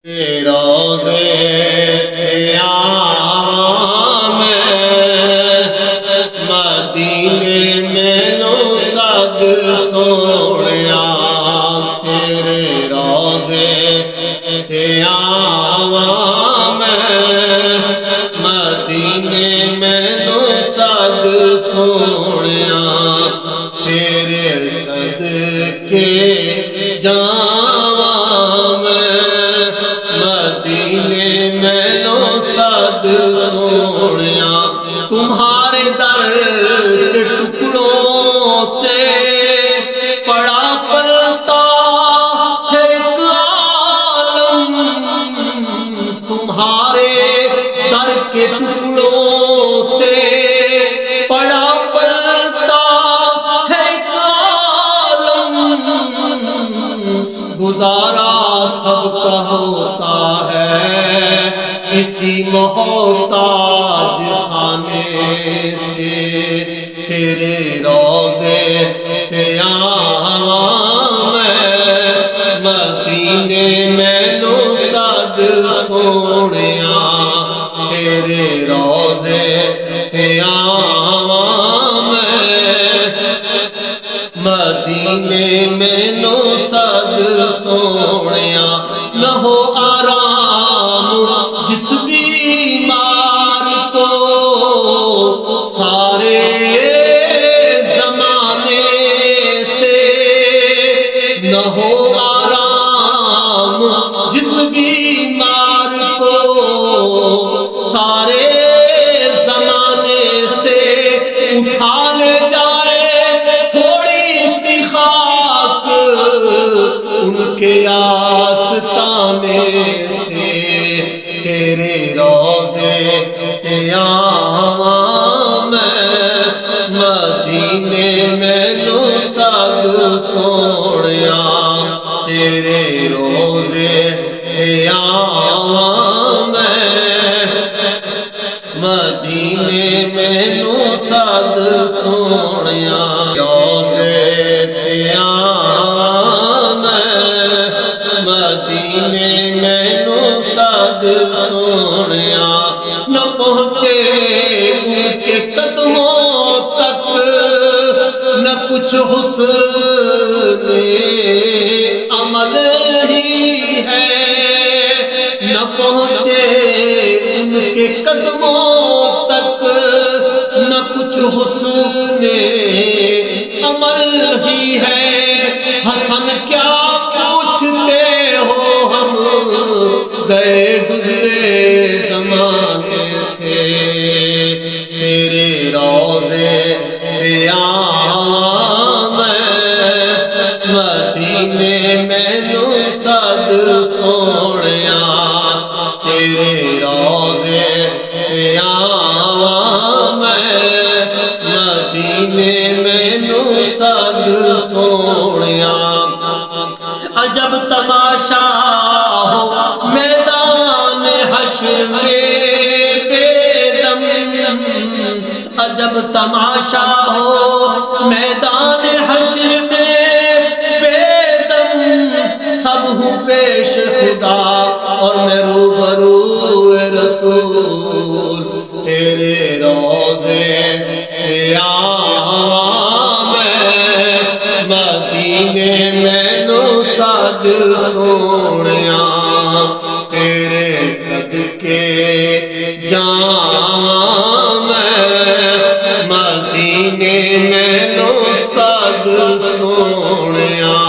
روزے قیام مدینے میں لو صد سوڑیا تیرے روزے قیام مدینے میں لو صد سوڑیا تیرے صدقے سوڑیا تمہارے در کے ٹکڑوں سے پڑا پلتا ہے ایک عالم تمہارے در کے ٹکڑوں سے پڑا پلتا ہے ایک عالم گزارا سب کا ہوتا ہے اسی محتاج خانے سے تیرے روزے قیام مدینے میں لو صد سوڑیا تیرے روزے قیام مدینے میں لو صد سوڑیا نہ ہو آرام جس بیمار کو سارے زمانے سے نہ ہو آرام جس بیمار کو سارے زمانے سے اٹھا لے جائے تھوڑی سی خاک ان کے آستانے سے تیرے روزے قیام مدینے میں لو صد سوڑیا تیرے روزے قیام مدینے میں لو صد سوڑیا روزے قیام مدینے میں لو صد سوڑیا نہ پہنچے ان کے قدموں تک نہ کچھ حسن عمل ہی ہے نہ پہنچے ان کے قدموں تک نہ کچھ حسن عمل ہی ہے حسن کیا پوچھتے ہو ہم گئے گزرے زمانے سے تیرے روزے قیام مدینے میں لو صد سوڑیا تیرے روزے قیام مدینے میں لو صد سوڑیا عجب تماشا ہو میدان حشر میں بے دم عجب تماشا ہو میدان حشر میں بے دم سب ہوں پیش خدا اور میں روبرو رسول تیرے روزے قیام مدینے میں لو صد سوڑیا تیرے صدقے جام مدینے میں لو صد سوڑیا